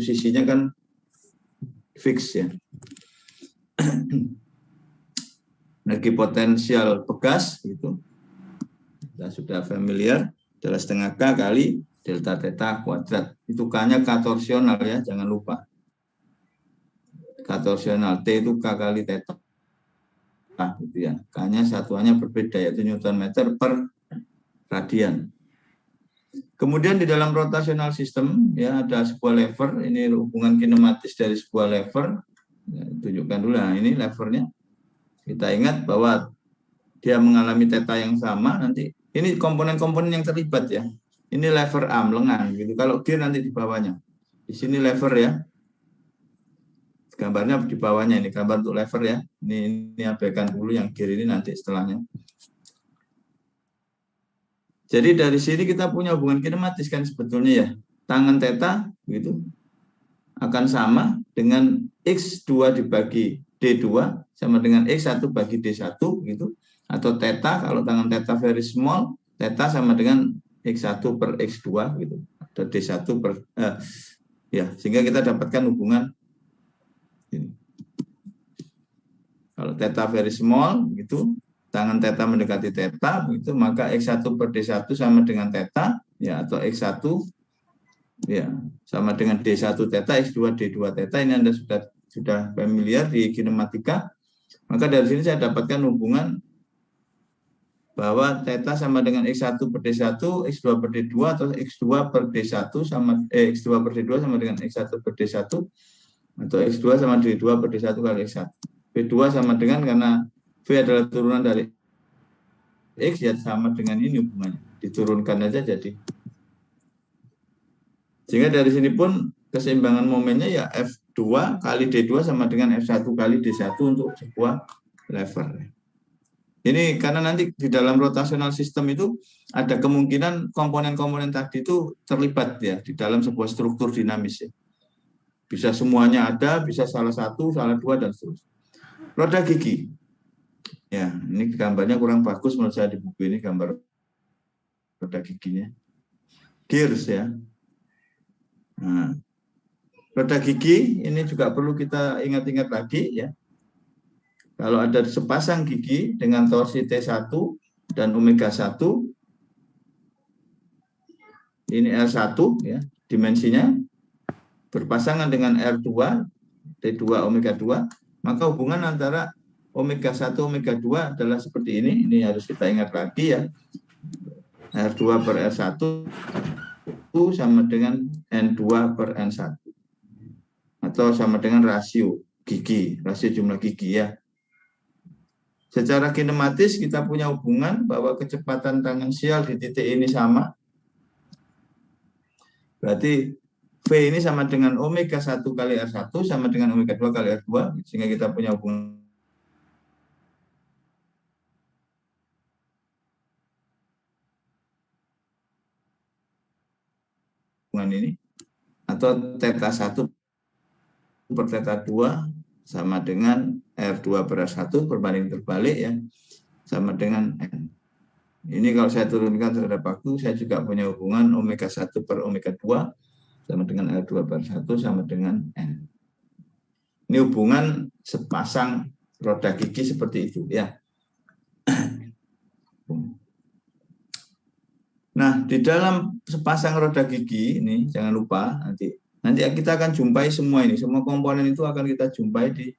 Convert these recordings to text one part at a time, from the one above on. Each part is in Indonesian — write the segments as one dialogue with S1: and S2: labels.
S1: sisinya kan fix ya. Energi potensial bekas itu kita sudah familiar, adalah setengah K kali delta theta kuadrat. Itu K-nya K torsional ya, jangan lupa. K torsional, T itu K kali theta. Gitu ya. K-nya satuannya berbeda, yaitu Newton meter per radian. Kemudian di dalam rotational system ya ada sebuah lever, ini hubungan kinematis dari sebuah lever. Ya, tunjukkan dulu, nah ini levernya. Kita ingat bahwa dia mengalami theta yang sama, nanti ini komponen-komponen yang terlibat ya. Ini lever arm lengan gitu. Kalau gear nanti di bawahnya. Di sini lever ya. Gambarnya di bawahnya, ini gambar untuk lever ya. Ini abaikan dulu, yang gear ini nanti setelahnya. Jadi dari sini kita punya hubungan kinematis kan sebetulnya ya. Tangan theta gitu akan sama dengan X2 dibagi D2 sama dengan X1 bagi D1 gitu. Atau theta, kalau tangan theta very small, theta sama dengan X1 per X2 gitu. Atau D1 per ya, sehingga kita dapatkan hubungan ini. Kalau theta very small gitu, tangan theta mendekati theta begitu, maka X1 per D1 sama dengan theta ya, atau X1 ya sama dengan D1 theta, X2 D2 theta. Ini Anda sudah familiar di kinematika. Maka dari sini saya dapatkan hubungan bahwa theta sama dengan X1 per D1, X2 per D2, atau X2 per D1 sama X2 per D2 sama dengan X1 per D1, atau X2 sama D2 per D1 kali X1. V2 sama dengan, karena V adalah turunan dari X ya, sama dengan ini hubungannya. Diturunkan aja jadi. Sehingga dari sini pun keseimbangan momennya ya F2 kali D2 sama dengan F1 kali D1 untuk sebuah lever. Ini karena nanti di dalam rotational system itu ada kemungkinan komponen-komponen tadi itu terlibat ya di dalam sebuah struktur dinamis ya. Bisa semuanya ada, bisa salah satu, salah dua, dan seterusnya. Roda gigi. Ya, ini gambarnya kurang bagus menurut saya di buku ini, gambar roda giginya. Gears ya. Nah, roda gigi ini juga perlu kita ingat-ingat lagi ya. Kalau ada sepasang gigi dengan torsi T1 dan omega 1, ini R1 ya, dimensinya berpasangan dengan R2, T2 omega 2, maka hubungan antara omega 1 omega 2 adalah seperti ini. Ini harus kita ingat lagi ya. R2 per R1 sama dengan N2 per N1. Atau sama dengan rasio gigi, rasio jumlah gigi ya. Secara kinematis kita punya hubungan bahwa kecepatan tangensial di titik ini sama. Berarti V ini sama dengan omega 1 kali R1 sama dengan omega 2 kali R2. Sehingga kita punya hubungan ini. Atau theta 1 per theta 2 sama dengan R2 per R1 berbanding terbalik ya. Sama dengan N. Ini kalau saya turunkan terhadap waktu, saya juga punya hubungan omega 1 per omega 2 sama dengan R2 per 1 sama dengan N. Ini hubungan sepasang roda gigi seperti itu ya. Nah, di dalam sepasang roda gigi ini jangan lupa nanti kita akan jumpai semua ini, semua komponen itu akan kita jumpai di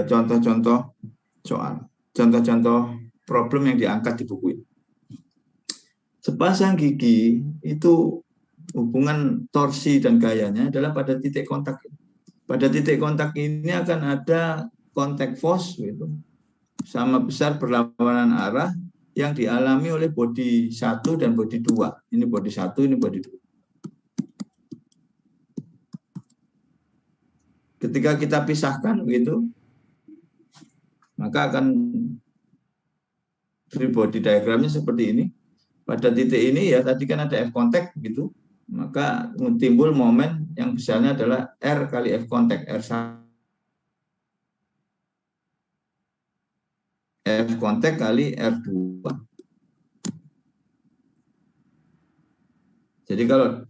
S1: contoh-contoh soal, contoh-contoh problem yang diangkat di buku ini. Sepasang gigi itu hubungan torsi dan gayanya adalah pada titik kontak. Pada titik kontak ini akan ada contact force gitu, sama besar berlawanan arah yang dialami oleh bodi 1 dan bodi 2. Ini bodi 1, ini bodi 2. Ketika kita pisahkan begitu, maka akan free body diagramnya seperti ini. Pada titik ini ya tadi kan ada F contact gitu, maka timbul momen yang besarnya adalah R kali F contact, R1 F contact kali R2. Jadi kalau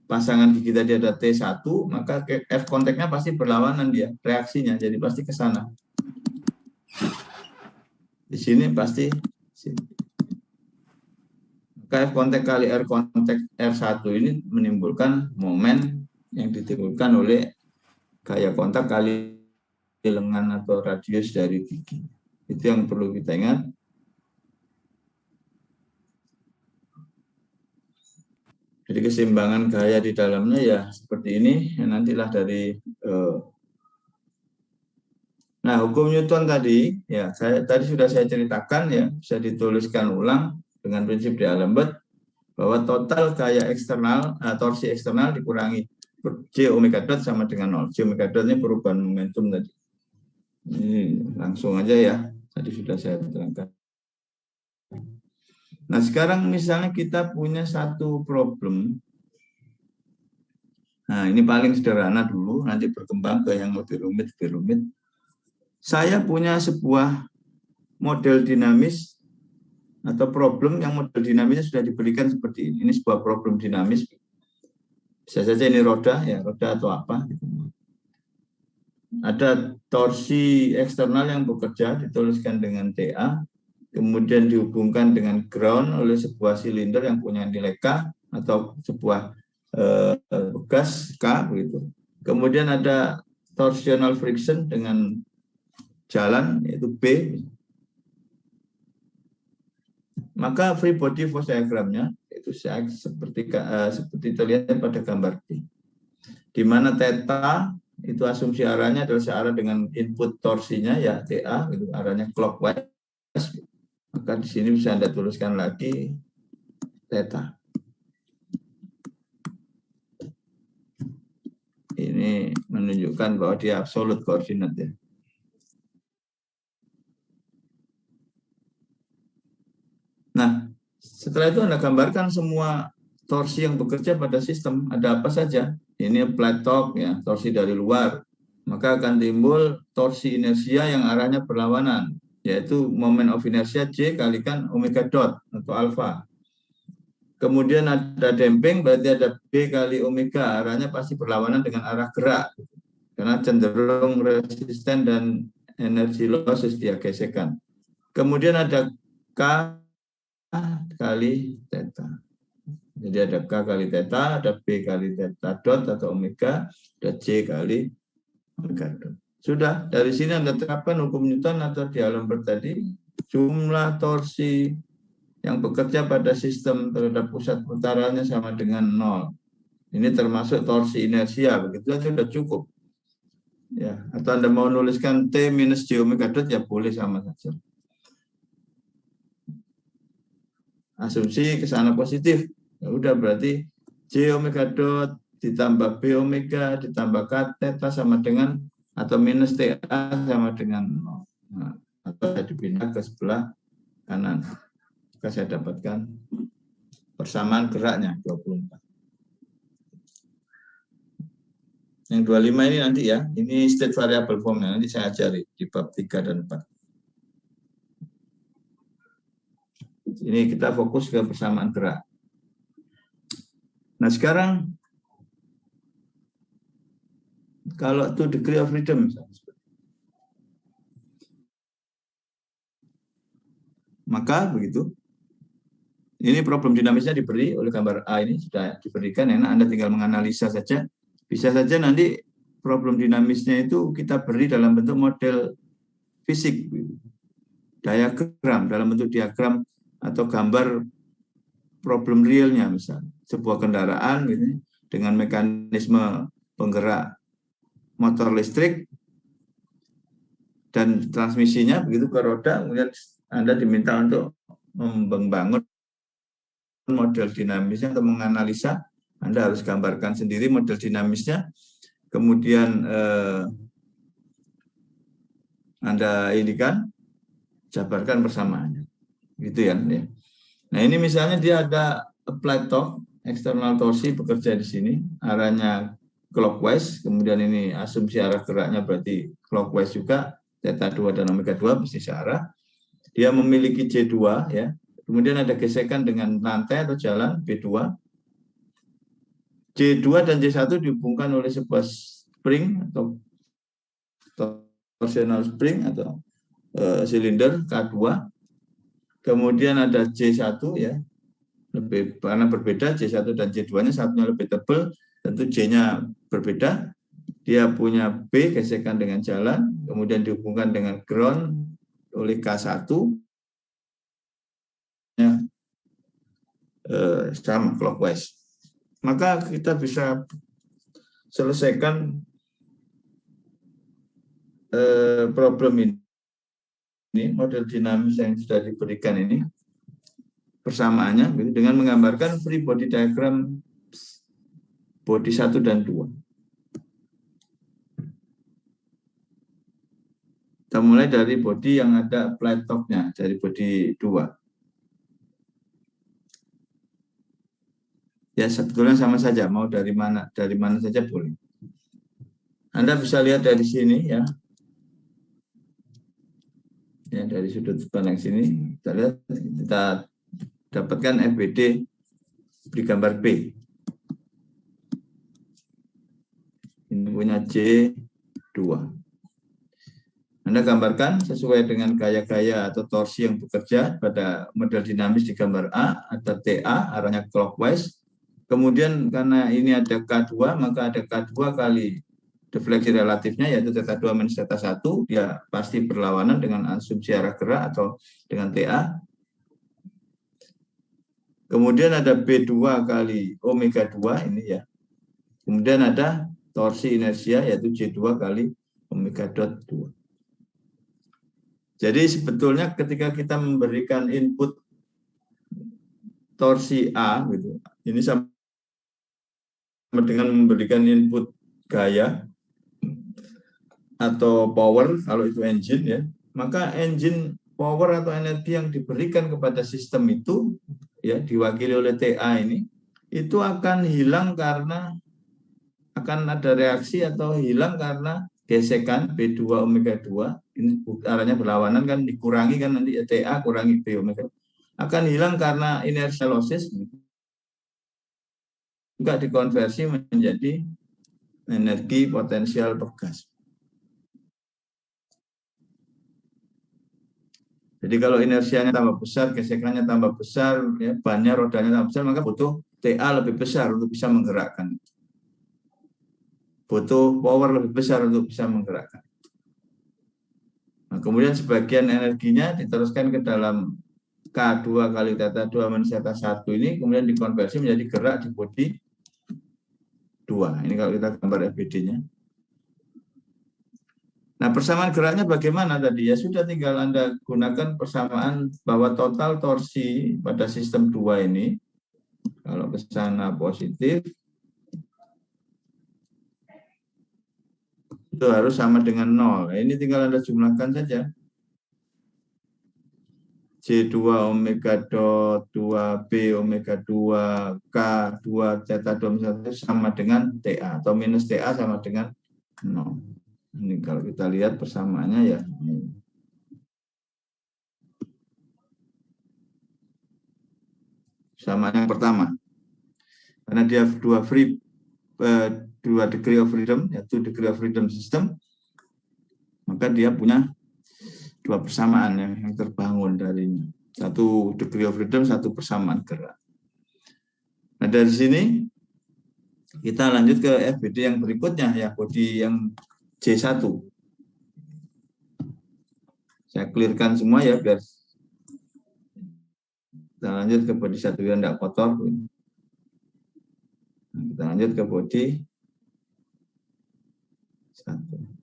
S1: pasangan gigi tadi ada T1, maka F kontaknya pasti berlawanan dia, reaksinya, jadi pasti ke sana. Di sini pasti sini. Maka F kontak kali R kontak R1 ini menimbulkan momen yang ditimbulkan oleh gaya kontak kali lengan atau radius dari gigi. Itu yang perlu kita ingat. Jadi keseimbangan gaya di dalamnya ya seperti ini, ya nantilah dari nah, hukum Newton tadi ya tadi sudah saya ceritakan ya, bisa dituliskan ulang dengan prinsip D'Alembert bahwa total gaya eksternal, torsi eksternal dikurangi J omega dot sama dengan 0. J omega dot ini perubahan momentum tadi. Ini langsung aja ya, tadi sudah saya terangkan. Nah, sekarang misalnya kita punya satu problem. Nah, ini paling sederhana dulu, nanti berkembang ke yang lebih rumit. Saya punya sebuah model dinamis atau problem yang model dinamisnya sudah diberikan seperti ini. Ini sebuah problem dinamis. Bisa saja ini roda atau apa. Ada torsi eksternal yang bekerja, dituliskan dengan TA, kemudian dihubungkan dengan ground oleh sebuah silinder yang punya nilai K atau sebuah gas K begitu. Kemudian ada torsional friction dengan jalan yaitu B. Maka free body force diagramnya itu seperti terlihat pada gambar B. Di mana theta itu asumsi arahnya adalah searah dengan input torsinya ya TA, gitu, arahnya clockwise. Maka di sini bisa Anda tuliskan lagi theta. Ini menunjukkan bahwa dia absolute koordinat ya. Nah, setelah itu Anda gambarkan semua torsi yang bekerja pada sistem, ada apa saja. Ini flat torque ya, torsi dari luar. Maka akan timbul torsi inersia yang arahnya berlawanan, yaitu moment of inertia J kalikan omega dot atau alpha. Kemudian ada damping, berarti ada B kali omega, arahnya pasti berlawanan dengan arah gerak. Karena cenderung resisten dan energi losses dia gesekan. Kemudian ada K kali theta. Jadi ada K kali theta, ada B kali theta dot atau omega, ada J kali omega dot. Sudah, dari sini Anda terapkan hukum Newton atau D'Alembert tadi, jumlah torsi yang bekerja pada sistem terhadap pusat putarannya sama dengan 0. Ini termasuk torsi inersia, begitu saja sudah cukup. Ya, atau Anda mau nuliskan T minus J omega dot ya boleh sama saja. Asumsi ke sana positif. Ya udah berarti J omega dot ditambah B omega ditambah K theta sama dengan atau minus TA sama dengan 0. Nah, atau saya dipindah ke sebelah kanan. Maka saya dapatkan persamaan geraknya 24. Yang 25 ini nanti ya, ini state variable formnya, nanti saya ajari di bab 3 dan 4. Ini kita fokus ke persamaan gerak. Nah sekarang, kalau 2 degree of freedom, maka begitu, ini problem dinamisnya diberi oleh gambar A ini, sudah diberikan, enak Anda tinggal menganalisa saja. Bisa saja nanti problem dinamisnya itu kita beri dalam bentuk model fisik, diagram, dalam bentuk diagram atau gambar problem realnya, misalnya sebuah kendaraan gitu, dengan mekanisme penggerak motor listrik dan transmisinya begitu ke roda, kemudian Anda diminta untuk membangun model dinamisnya atau menganalisa. Anda harus gambarkan sendiri model dinamisnya, kemudian Anda ini kan jabarkan persamaannya, gitu ya. Nah ini misalnya dia ada applied torque, eksternal torsi bekerja di sini, arahnya clockwise, kemudian ini asumsi arah geraknya berarti clockwise juga, theta 2 dan omega 2 mesti searah. Dia memiliki J2 ya, kemudian ada gesekan dengan lantai atau jalan B2. J2 dan J1 dihubungkan oleh sebuah spring atau torsional spring atau silinder K2. Kemudian ada J1 ya, lebih karena berbeda J1 dan J2-nya, satunya lebih tebal, tentu J-nya berbeda. Dia punya B gesekan dengan jalan, kemudian dihubungkan dengan ground oleh K1 ya, sama clockwise. Maka kita bisa selesaikan problem ini, model dinamis yang sudah diberikan ini persamaannya dengan menggambarkan free body diagram body 1 dan 2. Kita mulai dari body yang ada plate top-nya, dari body 2. Ya, sebetulnya sama saja, mau dari mana saja boleh. Anda bisa lihat dari sini ya. Ya, dari sudut pandang sini kita lihat, kita dapatkan FBD di gambar B. Ini punya J2. Anda gambarkan sesuai dengan gaya-gaya atau torsi yang bekerja pada model dinamis di gambar A, ada TA, arahnya clockwise. Kemudian karena ini ada K2, maka ada K2 kali defleksi relatifnya, yaitu θ2 minus θ1, dia pasti berlawanan dengan asumsi arah gerak atau dengan TA. Kemudian ada B2 kali omega 2 ini ya. Kemudian ada torsi inersia, yaitu J2 kali omega dot 2. Jadi sebetulnya ketika kita memberikan input torsi A, gitu, ini sama dengan memberikan input gaya atau power kalau itu engine ya, maka engine power atau energi yang diberikan kepada sistem itu ya diwakili oleh TA ini, itu akan hilang karena akan ada reaksi atau hilang karena gesekan B2 omega 2, ini arahnya berlawanan kan, dikurangi kan nanti TA kurangi B omega, akan hilang karena inertial losses, juga dikonversi menjadi energi potensial pegas. Jadi kalau inersianya tambah besar, gesekannya tambah besar, ya, bannya, rodanya tambah besar, maka butuh TA lebih besar untuk bisa menggerakkan. Butuh power lebih besar untuk bisa menggerakkan. Nah, kemudian sebagian energinya diteruskan ke dalam K2 kali θ2 minus θ1 ini, kemudian dikonversi menjadi gerak di body 2. Ini kalau kita gambar FBD-nya. Nah, persamaan geraknya bagaimana tadi? Ya sudah, tinggal Anda gunakan persamaan bahwa total torsi pada sistem 2 ini, kalau ke sana positif, itu harus sama dengan 0. Ini tinggal Anda jumlahkan saja. J2 omega dot 2B omega 2 K2 θ2 sama dengan TA, atau minus TA sama dengan 0. Ini kalau kita lihat persamaannya ya. Sama yang pertama. Karena dia dua degree of freedom, yaitu degree of freedom system, maka dia punya dua persamaan yang terbangun darinya. Satu degree of freedom, satu persamaan gerak. Nah, dari sini kita lanjut ke FBD yang berikutnya, ya, body yang J1. Saya clearkan semua ya, biar kita lanjut ke body 1 yang tidak kotor. Nah, kita lanjut ke body 1.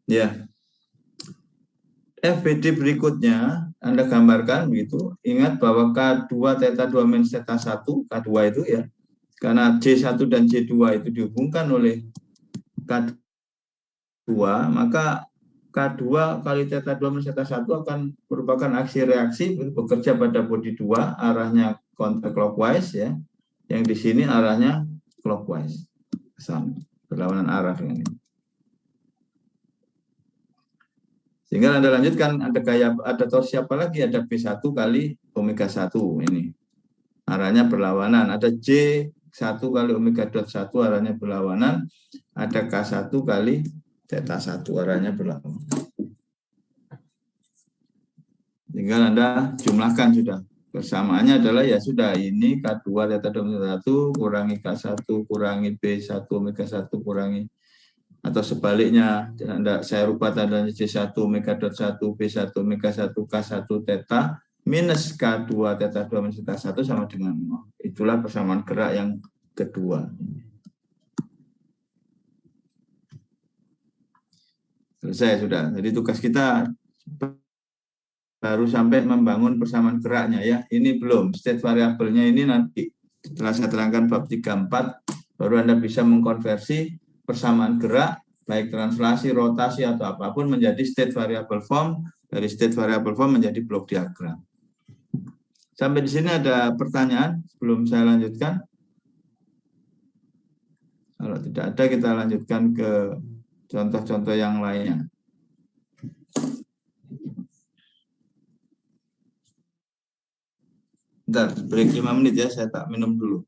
S1: Ya, FBD berikutnya Anda gambarkan begitu. Ingat bahwa K2 θ2 minus θ1, K2 itu ya, karena J1 dan J2 itu dihubungkan oleh K2, maka K2 kali θ2 minus θ1 akan merupakan aksi reaksi bekerja pada body 2, arahnya counterclockwise ya. Yang di sini arahnya clockwise, sama, berlawanan arah dengan ini. Sehingga Anda lanjutkan, ada torsi apa lagi? Ada B1 kali omega 1 ini. Arahnya berlawanan. Ada J1 kali omega dot 1 arahnya berlawanan. Ada K1 kali theta 1 arahnya berlawanan. Tinggal Anda jumlahkan sudah. Persamaannya adalah ya sudah, ini K2 theta 1 kurangi K1 kurangi B1 omega 1 kurangi, atau sebaliknya saya rubah tandanya C1 omega dot 1 B1 omega 1 K1 theta minus K2 theta 2 minus theta 1 sama dengan 0. Itulah persamaan gerak yang kedua. Selesai sudah. Jadi tugas kita baru sampai membangun persamaan geraknya ya. Ini belum, state variabelnya ini nanti setelah saya terangkan bab 34 baru Anda bisa mengkonversi persamaan gerak baik translasi, rotasi atau apapun menjadi state variable form, dari state variable form menjadi blok diagram. Sampai di sini ada pertanyaan sebelum saya lanjutkan? Kalau tidak ada kita lanjutkan ke contoh-contoh yang lainnya. Bentar, break 5 menit ya, saya tak minum dulu.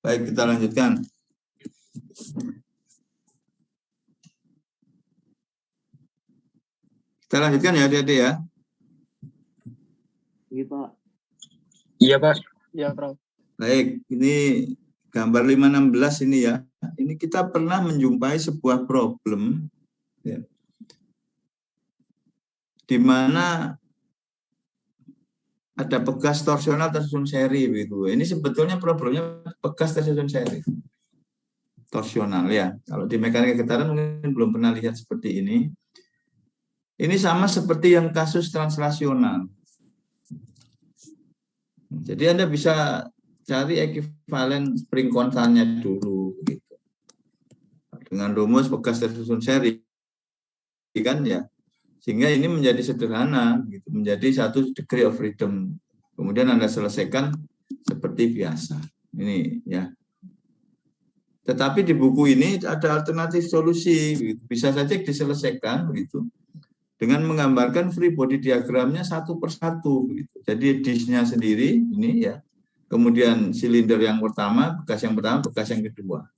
S1: Baik, kita lanjutkan. Kita lanjutkan ya adik-adik ya.
S2: Iya Pak.
S3: Iya Pak.
S2: Iya Prof.
S1: Baik, ini gambar 516 ini ya. Ini kita pernah menjumpai sebuah problem ya, di mana ada pegas torsional tersusun seri begitu. Ini sebetulnya problemnya pegas tersusun seri. Torsional ya. Kalau di mekanika getaran mungkin belum pernah lihat seperti ini. Ini sama seperti yang kasus translasional. Jadi Anda bisa cari ekivalen spring konstannya dulu gitu. Dengan rumus pegas tersusun seri kan ya. Sehingga ini menjadi sederhana gitu, menjadi 1 degree of freedom. Kemudian Anda selesaikan seperti biasa. Ini ya. Tetapi di buku ini ada alternatif solusi, gitu. Bisa saja diselesaikan begitu. Dengan menggambarkan free body diagramnya satu persatu. Gitu. Jadi disknya sendiri ini ya, kemudian silinder yang pertama, bekas yang pertama, bekas yang kedua.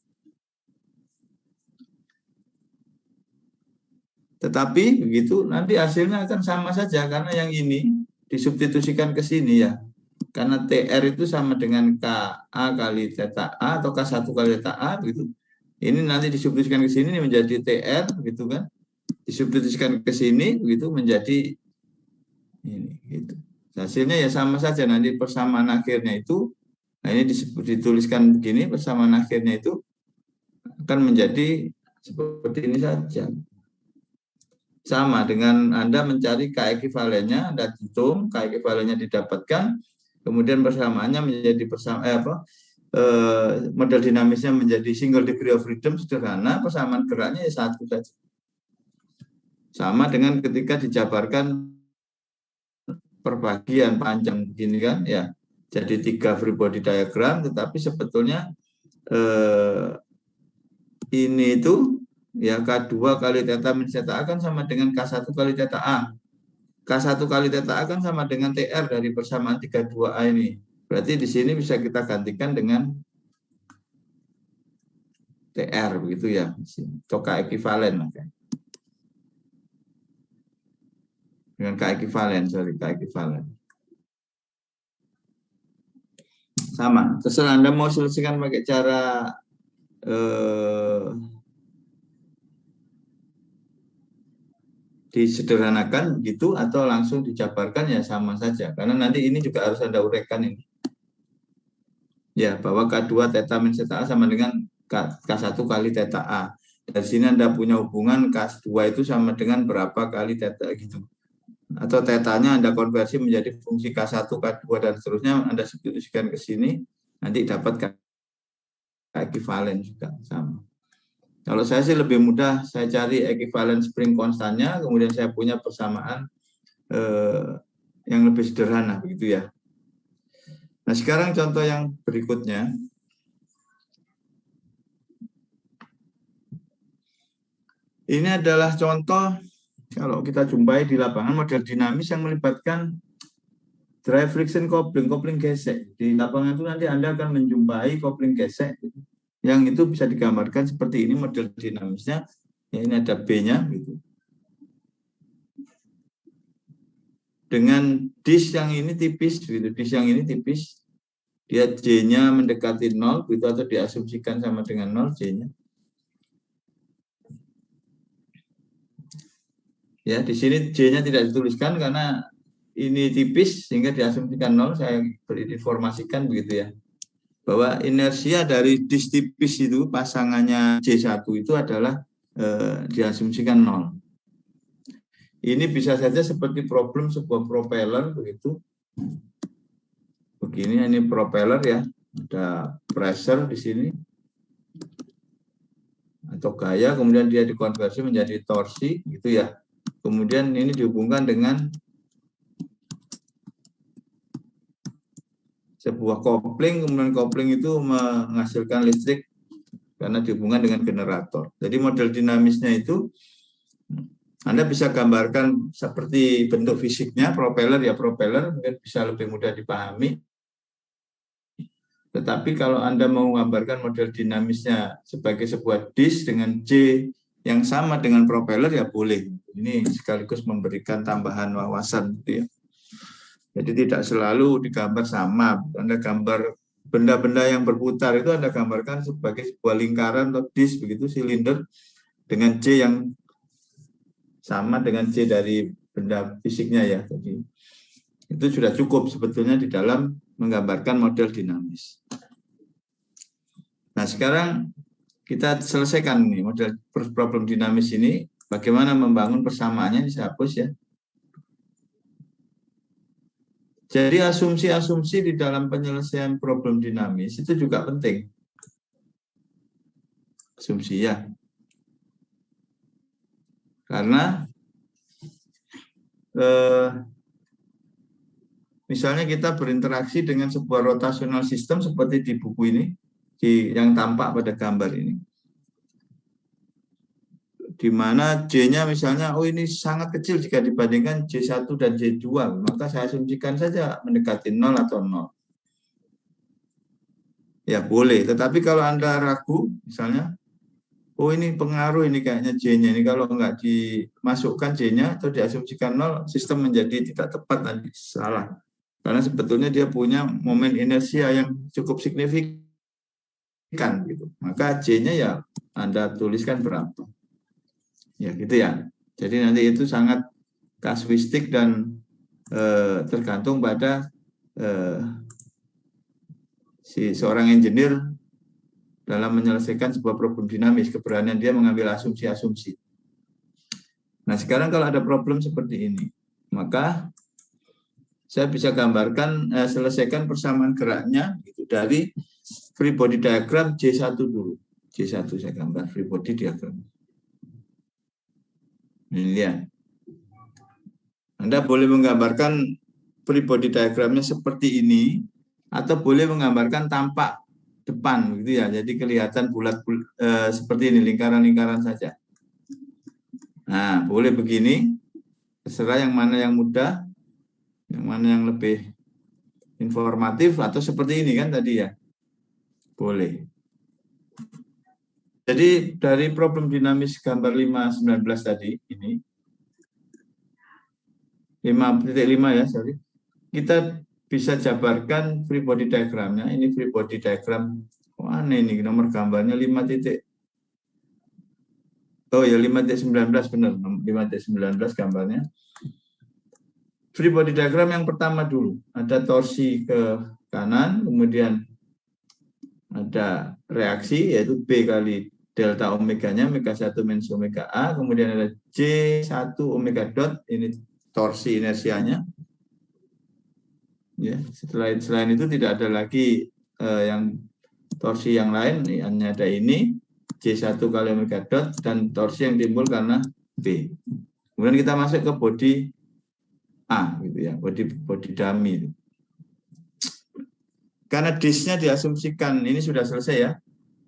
S1: Tetapi begitu nanti hasilnya akan sama saja karena yang ini disubstitusikan ke sini ya. Karena TR itu sama dengan KA kali theta A atau K1 kali theta A begitu. Ini nanti disubstitusikan ke sini menjadi TR gitu kan. Disubstitusikan ke sini begitu menjadi ini gitu. Hasilnya ya sama saja nanti persamaan akhirnya itu, nah ini dituliskan begini, persamaan akhirnya itu akan menjadi seperti ini saja. Sama dengan Anda mencari K ekivalennya, Anda hitung K ekivalennya didapatkan, kemudian persamaannya menjadi model dinamisnya menjadi single degree of freedom sederhana, persamaan geraknya ya 1 saja. Sama dengan ketika dijabarkan perbagian panjang begini kan ya, jadi 3 free body diagram, tetapi sebetulnya ini itu ya K2 kali theta min theta A kan sama dengan K1 kali theta A. K1 kali theta A kan sama dengan TR dari persamaan 32A ini. Berarti di sini bisa kita gantikan dengan TR begitu ya. Atau K ekivalen makanya. Dengan K ekivalen, K ekivalen. Sama, terserah Anda mau selesaikan pakai cara disederhanakan gitu atau langsung dijabarkan ya sama saja. Karena nanti ini juga harus Anda uraikan ini. Ya, bahwa K2 theta min theta A sama dengan K1 kali theta A. Dari sini Anda punya hubungan K2 itu sama dengan berapa kali theta gitu. Atau tetanya Anda konversi menjadi fungsi K1, K2 dan seterusnya, Anda substitusikan ke sini, nanti dapat K ekivalen juga sama. Kalau saya sih lebih mudah, saya cari ekivalen spring konstannya, kemudian saya punya persamaan yang lebih sederhana begitu ya. Nah sekarang contoh yang berikutnya. Ini adalah contoh kalau kita jumpai di lapangan model dinamis yang melibatkan drive friction kopling gesek. Di lapangan itu nanti Anda akan menjumpai kopling gesek yang itu bisa digambarkan seperti ini model dinamisnya. Ya, ini ada B-nya gitu. Dengan disk yang ini tipis gitu, disk yang ini tipis. Dia J-nya mendekati 0 gitu atau diasumsikan sama dengan 0 J-nya. Ya, di sini J-nya tidak dituliskan karena ini tipis sehingga diasumsikan 0. Saya berinformasikan begitu ya. Bahwa inersia dari disk tipis itu pasangannya J1 itu adalah diasumsikan 0. Ini bisa saja seperti problem sebuah propeller begitu. Begini ini propeller ya, ada pressure di sini atau gaya, kemudian dia dikonversi menjadi torsi gitu ya. Kemudian ini dihubungkan dengan sebuah kopling, kemudian kopling itu menghasilkan listrik karena dihubungkan dengan generator. Jadi model dinamisnya itu Anda bisa gambarkan seperti bentuk fisiknya propeller ya, propeller mungkin bisa lebih mudah dipahami. Tetapi kalau Anda mau menggambarkan model dinamisnya sebagai sebuah disk dengan J yang sama dengan propeller, ya boleh. Ini sekaligus memberikan tambahan wawasan gitu ya. Jadi tidak selalu digambar sama. Anda gambar benda-benda yang berputar itu Anda gambarkan sebagai sebuah lingkaran atau disk begitu, silinder dengan J yang sama dengan J dari benda fisiknya ya. Jadi itu sudah cukup sebetulnya di dalam menggambarkan model dinamis. Nah, sekarang kita selesaikan nih model problem dinamis ini. Bagaimana membangun persamaannya, ini saya hapus ya. Jadi asumsi-asumsi di dalam penyelesaian problem dinamis itu juga penting. Asumsi ya. Karena misalnya kita berinteraksi dengan sebuah rotational system seperti di buku ini, yang tampak pada gambar ini. Di mana J-nya misalnya, oh ini sangat kecil jika dibandingkan J1 dan J2, maka saya asumsikan saja mendekati 0 atau 0. Ya boleh, tetapi kalau Anda ragu, misalnya, oh ini pengaruh ini kayaknya J-nya, ini kalau nggak dimasukkan J-nya atau diasumsikan 0, sistem menjadi tidak tepat, nanti salah. Karena sebetulnya dia punya momen inersia yang cukup signifikan, gitu. Maka J-nya ya Anda tuliskan berapa. Ya gitu ya. Jadi nanti itu sangat kasuistik dan tergantung pada seorang engineer dalam menyelesaikan sebuah problem dinamis, keberanian dia mengambil asumsi-asumsi. Nah sekarang kalau ada problem seperti ini, maka saya bisa gambarkan, selesaikan persamaan geraknya gitu, dari free body diagram J1 dulu. J1 saya gambar free body diagram. Ini lihat. Anda boleh menggambarkan free body diagramnya seperti ini, atau boleh menggambarkan tampak depan, gitu ya. Jadi kelihatan bulat seperti ini, lingkaran-lingkaran saja. Nah, boleh begini. Terserah yang mana yang mudah, yang mana yang lebih informatif, atau seperti ini kan tadi ya. Boleh. Jadi dari problem dinamis gambar 5.19 tadi ini, 5.5 ya, sorry. Kita bisa jabarkan free body diagramnya. Ini free body diagram. Oh, aneh ini nomor gambarnya 5 titik. Oh ya 5.19 benar, 5.19 gambarnya. Free body diagram yang pertama dulu. Ada torsi ke kanan, kemudian ada reaksi yaitu B kali delta omeganya, omega 1 minus omega A, kemudian ada J1 omega dot, ini torsi inersianya. Ya, selain itu tidak ada lagi yang torsi yang lain, hanya ada ini J1 kali omega dot dan torsi yang timbul karena B. Kemudian kita masuk ke body A gitu ya, body dummy itu. Karena disknya diasumsikan ini sudah selesai ya,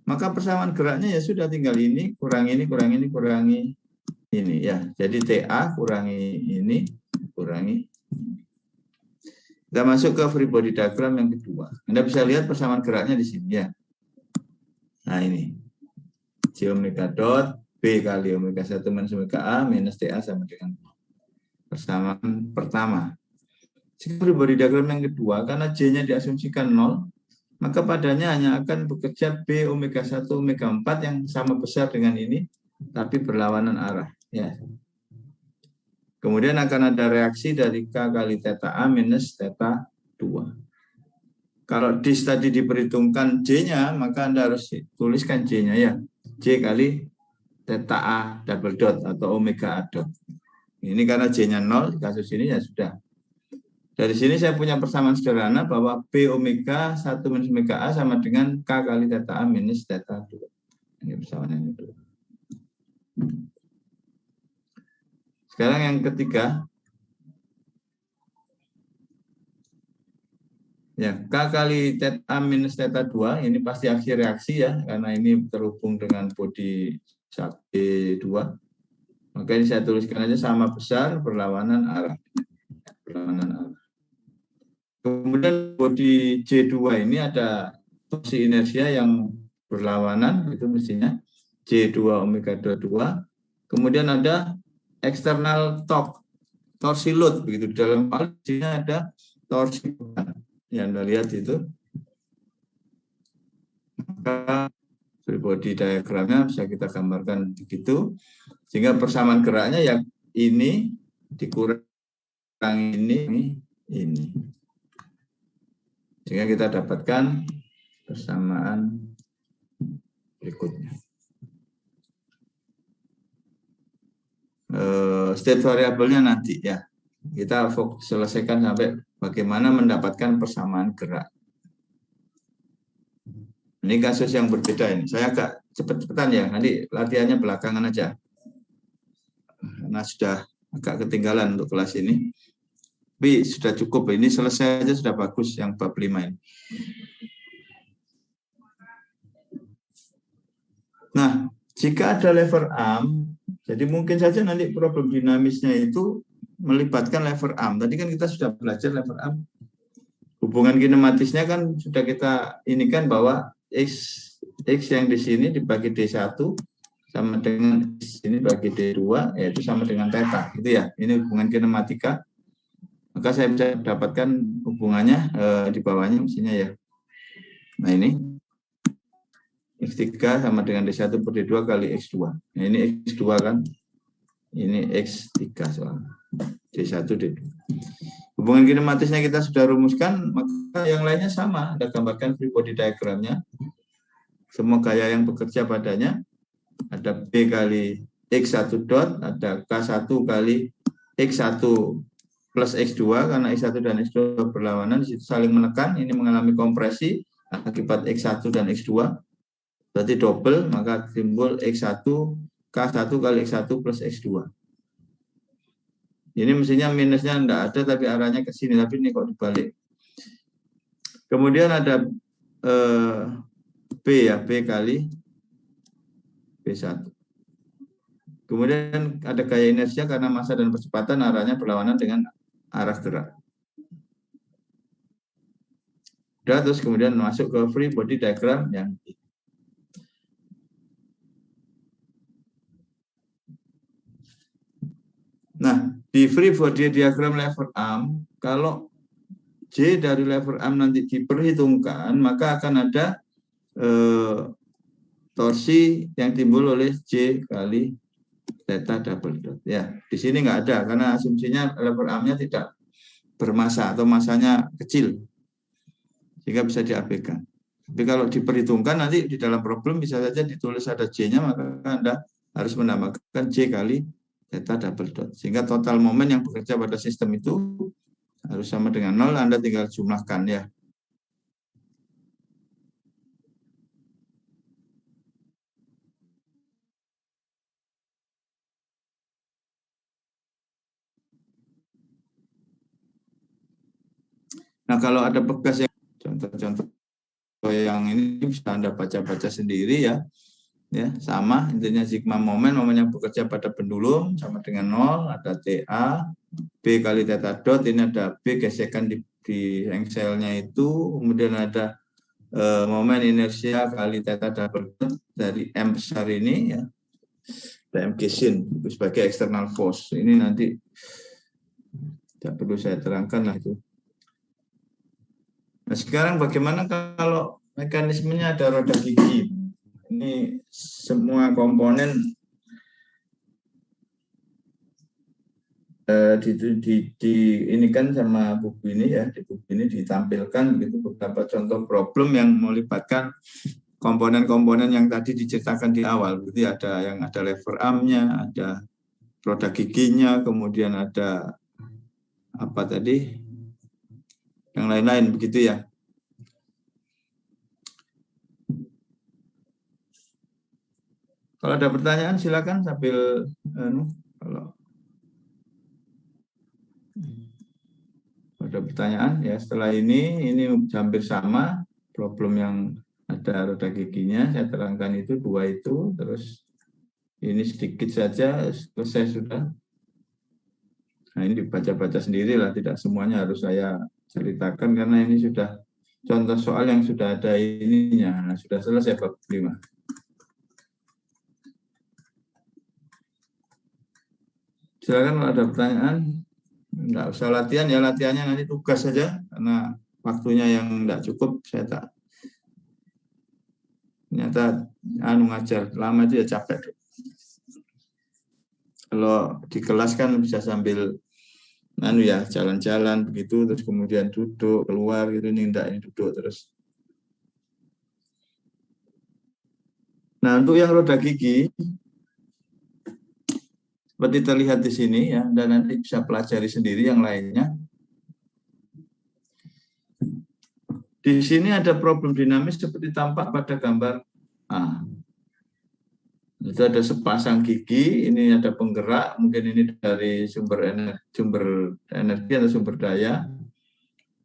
S1: maka persamaan geraknya ya sudah tinggal ini kurangi ini kurangi ini kurangi ini ya. Jadi TA kurangi ini kurangi. Kita masuk ke free body diagram yang kedua. Anda bisa lihat persamaan geraknya di sini ya. Nah ini J omega dot B kali omega 1 minus omega A minus TA sama dengan persamaan pertama. Free body diagram yang kedua, karena J-nya diasumsikan 0, maka padanya hanya akan bekerja B omega 1 omega 4 yang sama besar dengan ini, tapi berlawanan arah. Ya. Kemudian akan ada reaksi dari K kali theta A minus theta 2. Kalau dis tadi diperhitungkan J-nya, maka Anda harus tuliskan J-nya ya. J kali theta A double dot atau omega A dot. Ini karena J-nya 0, kasus ini ya sudah. Dari sini saya punya persamaan sederhana bahwa B omega 1 minus omega A sama dengan K kali theta A minus theta 2. Ini persamaan yang kedua. Sekarang yang ketiga. Ya, K kali theta A minus theta 2, ini pasti aksi reaksi ya, karena ini terhubung dengan body 2. Maka ini saya tuliskan aja sama besar berlawanan arah. Berlawanan arah. Kemudian body J2 ini ada torsi inersia yang berlawanan, itu mestinya J2 omega 22. Kemudian ada external torsi load, begitu. Di dalam hal ini ada torsi beban yang Anda lihat itu. Maka free body diagramnya bisa kita gambarkan begitu, sehingga persamaan geraknya yang ini dikurangi ini, sehingga kita dapatkan persamaan berikutnya. State variabelnya nanti ya, kita selesaikan sampai bagaimana mendapatkan persamaan gerak. Ini kasus yang berbeda ini. Saya agak cepet-cepetan ya, nanti latihannya belakangan aja. Karena sudah agak ketinggalan untuk kelas ini. Tapi sudah cukup, ini selesai aja sudah bagus yang bab 5 ini. Nah, jika ada lever arm, jadi mungkin saja nanti problem dinamisnya itu melibatkan lever arm. Tadi kan kita sudah belajar lever arm. Hubungan kinematisnya kan sudah kita inikan bahwa X yang di sini dibagi D1 sama dengan X ini bagi D2, yaitu sama dengan theta, gitu ya. Ini hubungan kinematika. Maka saya bisa dapatkan hubungannya di bawahnya mestinya ya. Nah ini X3 sama dengan D1 per D2 kali X2. Nah ini X2 kan. Ini X3 soalnya. D1, D2. Hubungan kinematisnya kita sudah rumuskan, maka yang lainnya sama. Ada gambarkan free body diagramnya. Semua gaya yang bekerja padanya. Ada B kali X1 dot, ada K1 kali X1 plus X2, karena X1 dan X2 berlawanan, di situ saling menekan, ini mengalami kompresi akibat X1 dan X2. Berarti double, maka timbul X1, K1 kali X1 plus X2. Ini mestinya minusnya tidak ada, tapi arahnya ke sini, tapi ini kok dibalik. Kemudian ada B ya, B kali B1. Kemudian ada gaya inersia karena massa dan percepatan arahnya berlawanan dengan arah gerak. Udah, terus kemudian masuk ke free body diagram yang nah, di free body diagram lever arm, kalau J dari lever arm nanti diperhitungkan, maka akan ada torsi yang timbul oleh J kali theta double dot. Ya, di sini nggak ada, karena asumsinya lever armnya tidak bermassa atau massanya kecil, sehingga bisa diabaikan. Tapi kalau diperhitungkan nanti di dalam problem bisa saja ditulis ada J-nya, maka Anda harus menambahkan J kali theta double dot, sehingga total momen yang bekerja pada sistem itu harus sama dengan 0, Anda tinggal jumlahkan ya. Nah, kalau ada bekas yang contoh-contoh yang ini bisa Anda baca-baca sendiri ya. Ya, sama intinya sigma momen yang bekerja pada pendulum sama dengan 0, ada TA, B kali theta dot, ini ada B gesekan di engselnya itu, kemudian ada momen inersia kali theta double dot dari M besar ini ya, ada M gesin sebagai external force. Ini nanti tidak perlu saya terangkan lah itu. Nah, sekarang bagaimana kalau mekanismenya ada roda gigi? Ini semua komponen ini kan sama buku ini ya, di buku ini ditampilkan gitu beberapa contoh problem yang melibatkan komponen-komponen yang tadi diceritakan di awal. Gitu ya, ada yang ada lever armnya, ada roda giginya, kemudian ada apa tadi, yang lain-lain begitu ya. Kalau ada pertanyaan silakan sambil kalau ada pertanyaan ya, setelah ini hampir sama problem yang ada roda giginya, saya terangkan itu dua itu, terus ini sedikit saja selesai sudah. Nah ini dibaca-baca sendiri lah, tidak semuanya harus saya ceritakan karena ini sudah contoh soal yang sudah ada ininya, sudah selesai bab 5. Silakan kalau ada pertanyaan. Enggak usah latihan, ya latihannya nanti tugas saja, karena waktunya yang enggak cukup, saya tak ternyata ngajar lama itu ya capek. Kalau di kelas kan bisa sambil jalan-jalan begitu, terus kemudian duduk keluar gitu, ini duduk terus. Nah, untuk yang roda gigi seperti terlihat di sini ya, dan nanti bisa pelajari sendiri yang lainnya. Di sini ada problem dinamis seperti tampak pada gambar A. Itu ada sepasang gigi, ini ada penggerak, mungkin ini dari sumber energi atau sumber daya.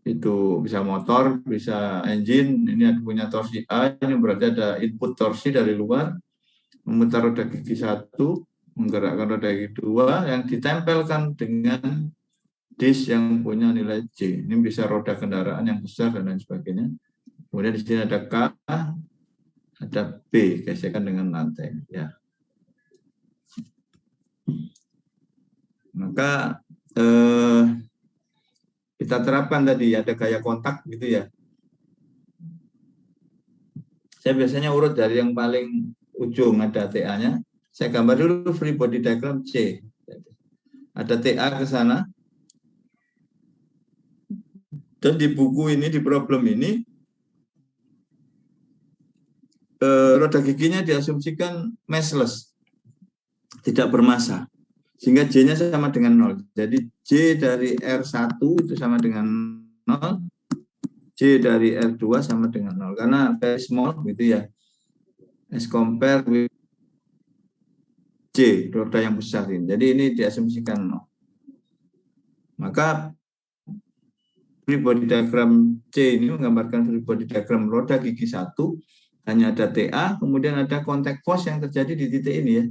S1: Itu bisa motor, bisa engine, ini ada punya torsi A, ini berarti ada input torsi dari luar, memutar roda gigi 1, menggerakkan roda gigi 2, yang ditempelkan dengan disk yang punya nilai C. Ini bisa roda kendaraan yang besar dan lain sebagainya. Kemudian di sini ada K, ada B, gesekan dengan lantai. Ya. Maka kita terapkan tadi ada gaya kontak gitu ya. Saya biasanya urut dari yang paling ujung ada TA-nya. Saya gambar dulu free body diagram C. Ada TA ke sana. Dan di buku ini, di problem ini, roda giginya diasumsikan meshless, tidak bermassa. Sehingga J-nya sama dengan 0. Jadi J dari R1 itu sama dengan 0. J dari R2 sama dengan 0. Karena very small gitu ya. As compare with J, roda yang besar ini. Jadi ini diasumsikan 0. Maka free body diagram C ini menggambarkan free body diagram roda gigi 1. Hanya ada TA, kemudian ada contact force yang terjadi di titik ini ya.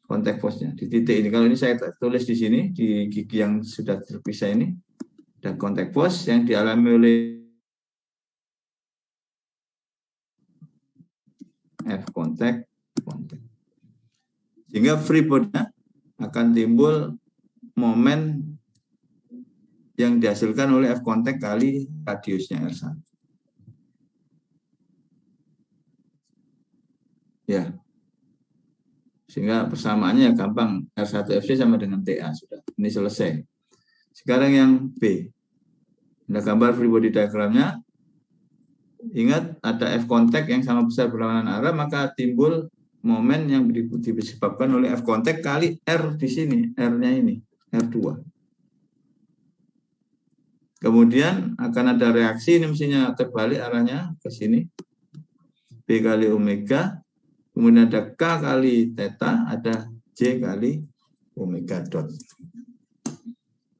S1: Kontak force-nya di titik ini. Kalau ini saya tulis di sini, di gigi yang sudah terpisah ini, ada kontak force yang dialami oleh F kontak. Sehingga free body-nya akan timbul momen yang dihasilkan oleh F kontak kali radiusnya R1. Ya. Sehingga persamaannya gampang, R1FC sama dengan TA sudah. Ini selesai. Sekarang yang B. Ada gambar free body diagramnya. Ingat ada F kontak yang sama besar berlawanan arah, maka timbul momen yang disebabkan oleh F kontak kali R di sini, R-nya ini, R2. Kemudian akan ada reaksi, ini mestinya terbalik arahnya ke sini. B kali omega. Kemudian ada K kali theta, ada J kali omega dot.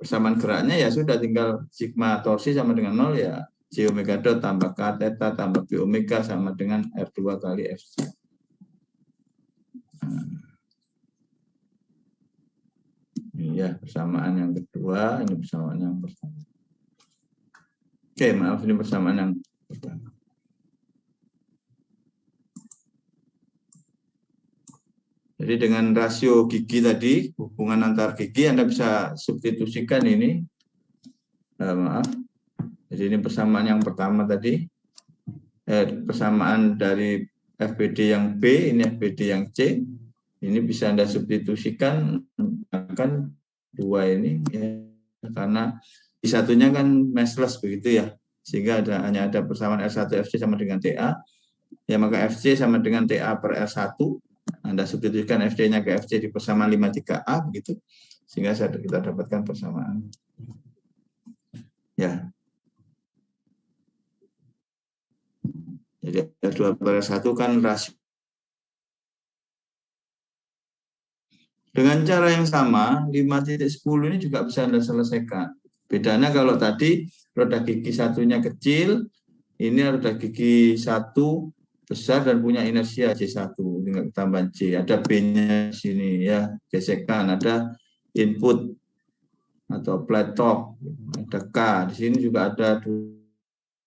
S1: Persamaan geraknya ya sudah, tinggal sigma torsi sama dengan 0 ya, J omega dot tambah K theta tambah B omega sama dengan R2 kali FC. Ini ya persamaan yang kedua, ini persamaan yang pertama. Oke, maaf, ini persamaan yang pertama. Jadi dengan rasio gigi tadi, hubungan antar gigi, Anda bisa substitusikan ini. Maaf. Jadi ini persamaan yang pertama tadi. Persamaan dari FBD yang B, ini FBD yang C. Ini bisa Anda substitusikan, akan dua ini, ya, karena di satunya kan meshless begitu ya. Sehingga hanya ada persamaan R1 FC sama dengan TA. Ya, maka FC sama dengan TA per R1. Anda substitusikan FC-nya ke FC di persamaan 53A begitu, sehingga kita dapatkan persamaan. Ya. Jadi R2 per R1 kan rasio. Dengan cara yang sama, 5.10 ini juga bisa Anda selesaikan. Bedanya kalau tadi roda gigi satunya kecil, ini roda gigi 1 besar dan punya inersia J1, tinggal tambah J. Ada B-nya di sini ya, gesekan, ada input atau plate top, ada K. Di sini juga ada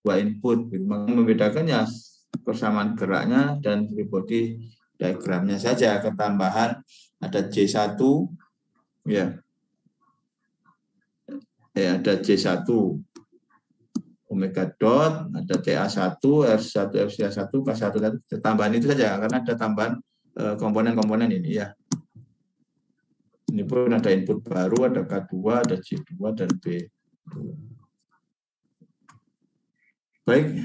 S1: dua input. Maka membedakan ya persamaan geraknya dan free body diagramnya saja. Ketambahan ada J1 ya. Ada J1 omega dot, ada TA1, R1, FCA1, K1, tambahan itu saja karena ada tambahan komponen-komponen ini ya. Ini pun ada input baru, ada K2, ada J2 dan B2. Baik,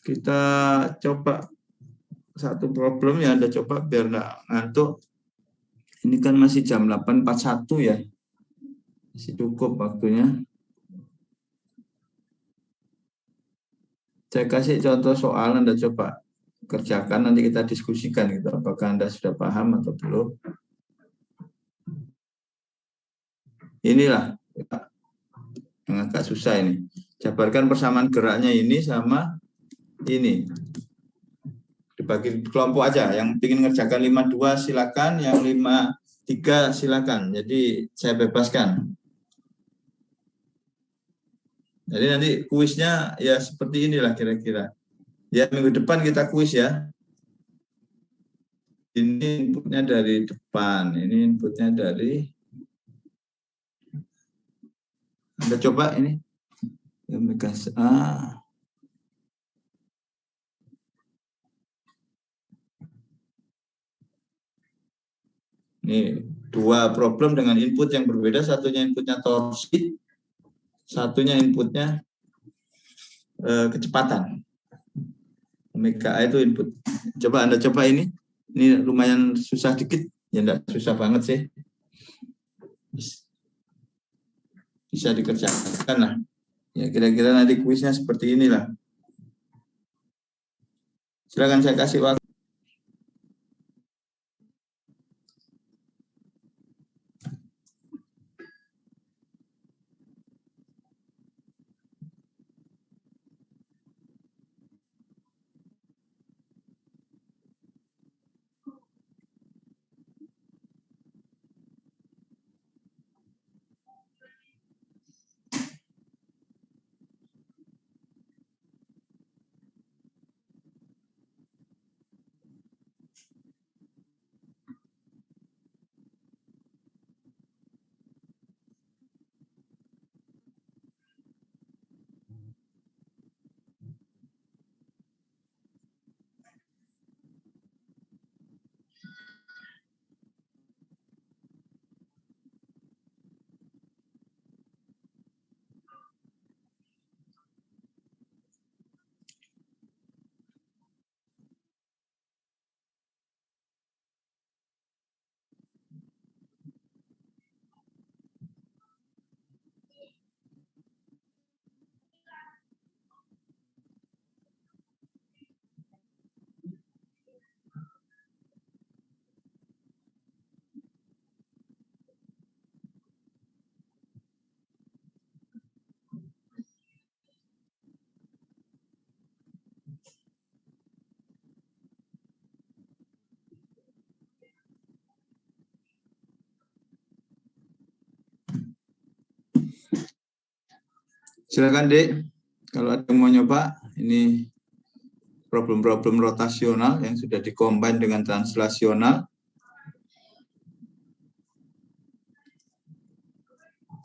S1: kita coba satu problem ya, Anda coba biar nggak ngantuk. Ini kan masih jam 8.41 ya, masih cukup waktunya. Saya kasih contoh soal, Anda coba kerjakan, nanti kita diskusikan gitu, apakah Anda sudah paham atau belum. Inilah yang agak susah ini. Jabarkan persamaan geraknya ini sama ini. Dibagi kelompok aja, yang ingin ngerjakan 52 silakan, yang 53 silakan. Jadi saya bebaskan. Jadi nanti kuisnya ya seperti inilah kira-kira. Ya minggu depan kita kuis ya. Ini inputnya dari depan, ini inputnya dari. Anda coba ini. Omega A. Ini dua problem dengan input yang berbeda, satunya inputnya torsi, satunya inputnya kecepatan. Omega A itu input. Coba Anda coba ini lumayan susah dikit, ya enggak susah banget sih. Bisa dikerjakan lah. Ya kira-kira nanti kuisnya seperti inilah. Silakan saya kasih waktu. Silakan Dek, kalau ada yang mau nyoba, ini problem-problem rotasional yang sudah dikombin dengan translasional.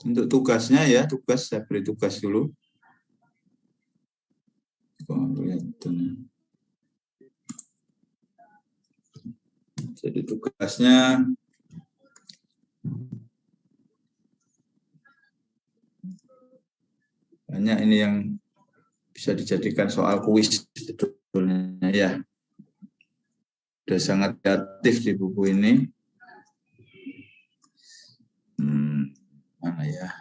S1: Untuk tugasnya ya, tugas saya beri tugas dulu. Jadi tugasnya banyak ini yang bisa dijadikan soal kuis sebetulnya ya. Sudah sangat kreatif di buku ini. Mana ya?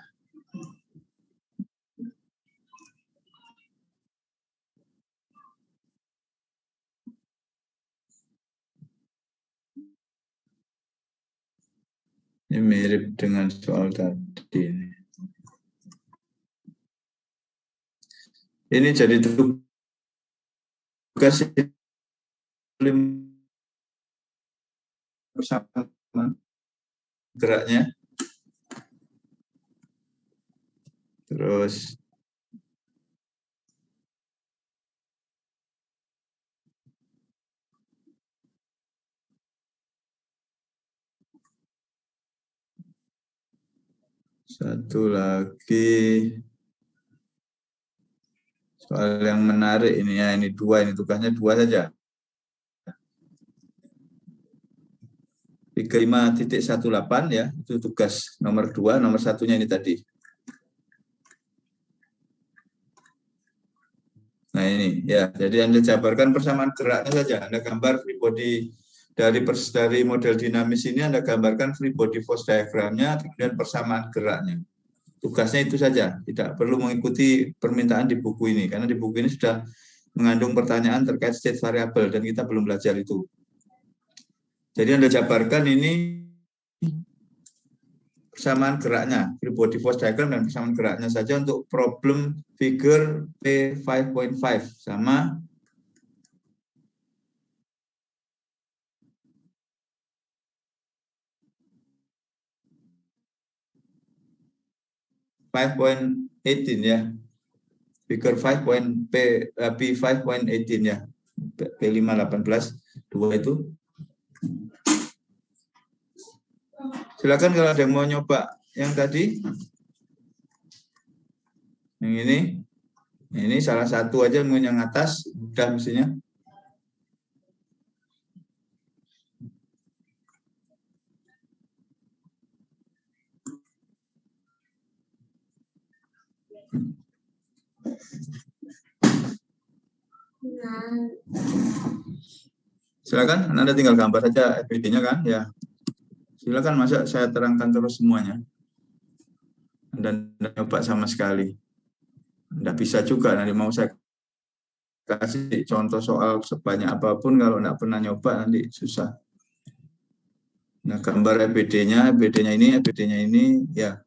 S1: Ini mirip dengan soal tadi ini. Ini jadi tugas bersama geraknya. Terus satu lagi soal yang menarik ini ya, ini dua, ini tugasnya dua saja. 35.18 ya, itu tugas nomor 2, nomor satunya ini tadi. Nah ini ya, jadi Anda jabarkan persamaan geraknya saja. Anda gambar free body dari model dinamis ini, Anda gambarkan free body force diagramnya, kemudian persamaan geraknya. Tugasnya itu saja, tidak perlu mengikuti permintaan di buku ini, karena di buku ini sudah mengandung pertanyaan terkait state variable dan kita belum belajar itu. Jadi Anda jabarkan ini persamaan geraknya, free body force diagram dan persamaan geraknya saja untuk problem figure P5.5 sama P5.18 ya, figure P5.18 ya, P518 2 itu. Silakan kalau ada yang mau nyoba yang tadi. Yang ini salah satu aja, yang atas udah mestinya. Silakan, Anda tinggal gambar saja FPD-nya kan ya. Silakan, masa saya terangkan terus semuanya. Anda nyoba sama sekali. Tidak bisa juga, nanti mau saya kasih contoh soal sebanyak apapun, kalau tidak pernah nyoba nanti susah. Nah, gambar FPD-nya ini, ya.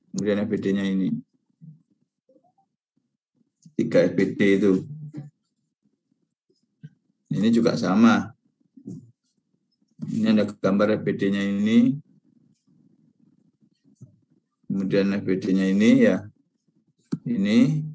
S1: Kemudian FPD-nya ini. 3 FPD itu. Ini juga sama. Ini ada gambar FPD-nya ini. Kemudian FPD-nya ini ya. Ini.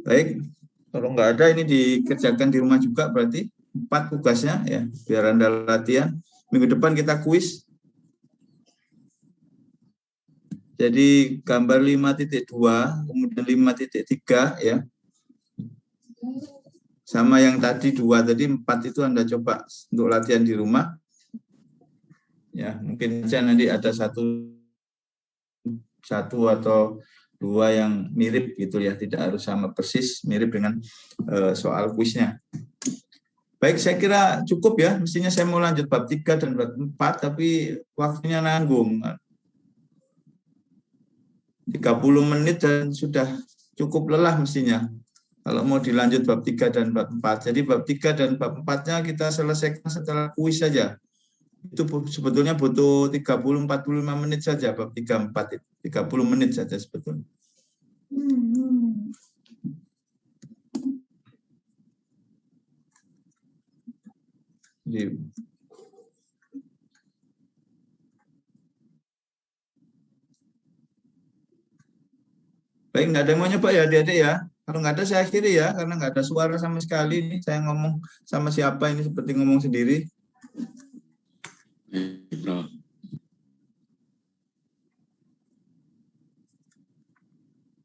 S1: Baik, kalau nggak ada ini dikerjakan di rumah juga berarti 4 tugasnya ya, biar Anda latihan. Minggu depan kita kuis. Jadi gambar 5.2, kemudian 5.3 ya. Sama yang tadi 2, tadi 4 itu Anda coba untuk latihan di rumah. Ya, mungkin saja nanti ada satu atau 2 yang mirip gitu ya, tidak harus sama persis, mirip dengan soal kuisnya. Baik, saya kira cukup ya, mestinya saya mau lanjut bab 3 dan bab 4, tapi waktunya nanggung. 30 menit dan sudah cukup lelah mestinya, kalau mau dilanjut bab 3 dan bab 4. Jadi bab 3 dan bab 4-nya kita selesaikan setelah kuis saja. Itu sebetulnya butuh 30-45 menit saja, bab 3, 4 itu. 30 menit saja sebetulnya. Jadi, baik, nggak ada yang mau nyoba ya adik-adik ya. Kalau nggak ada saya akhiri ya, karena nggak ada suara sama sekali. Ini saya ngomong sama siapa ini seperti ngomong sendiri.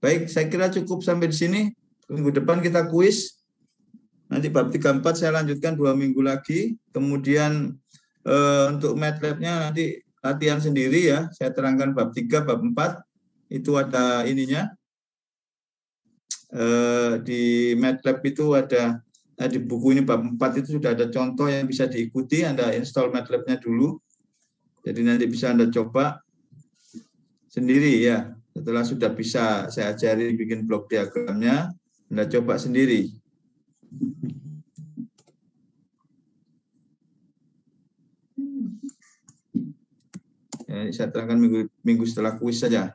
S1: Baik, saya kira cukup sampai di sini. Minggu depan kita kuis. Nanti bab 34 saya lanjutkan 2 minggu lagi. Kemudian untuk MATLAB-nya nanti latihan sendiri ya. Saya terangkan bab 3, bab 4. Itu ada ininya. Di MATLAB itu ada, di buku ini bab 4 itu sudah ada contoh yang bisa diikuti. Anda install MATLAB-nya dulu. Jadi nanti bisa Anda coba sendiri ya. Setelah sudah bisa saya ajari bikin blok diagramnya, Anda coba sendiri. Ya, saya terangkan minggu setelah kuis saja.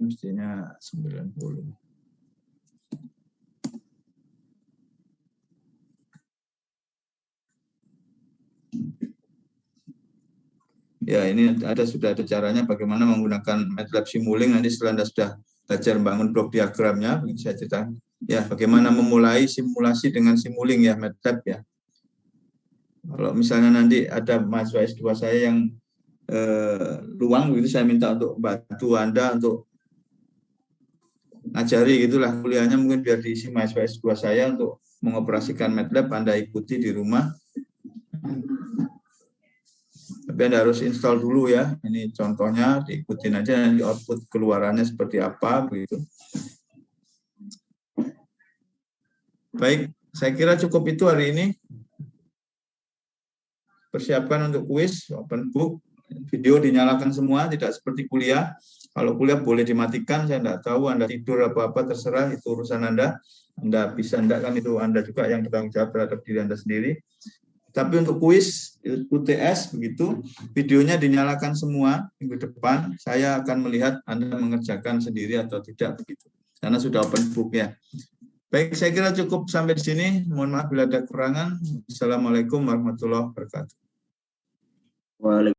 S1: Mestinya 90. Ya, ini sudah ada caranya bagaimana menggunakan MATLAB Simulink. Nanti setelah Anda sudah belajar membangun blok diagramnya, saya cerita ya bagaimana memulai simulasi dengan Simulink ya, MATLAB ya. Kalau misalnya nanti ada mahasiswa S2 saya yang luang begitu, saya minta untuk bantu Anda untuk ngajari gitulah kuliahnya, mungkin biar diisi mahasiswa S2 saya untuk mengoperasikan MATLAB, Anda ikuti di rumah. Tapi Anda harus install dulu ya. Ini contohnya, diikutin aja nanti output keluarannya seperti apa begitu. Baik, saya kira cukup itu hari ini. Persiapkan untuk kuis, open book, video dinyalakan semua, tidak seperti kuliah. Kalau kuliah boleh dimatikan, saya tidak tahu Anda tidur apa-apa, terserah, itu urusan Anda. Anda bisa enggak kan, itu Anda juga yang bertanggung jawab terhadap diri Anda sendiri. Tapi untuk kuis, UTS, begitu, videonya dinyalakan semua minggu depan. Saya akan melihat Anda mengerjakan sendiri atau tidak begitu. Karena sudah open book ya. Baik, saya kira cukup sampai di sini. Mohon maaf bila ada kekurangan. Assalamualaikum warahmatullahi wabarakatuh.
S3: Waalaikumsalam.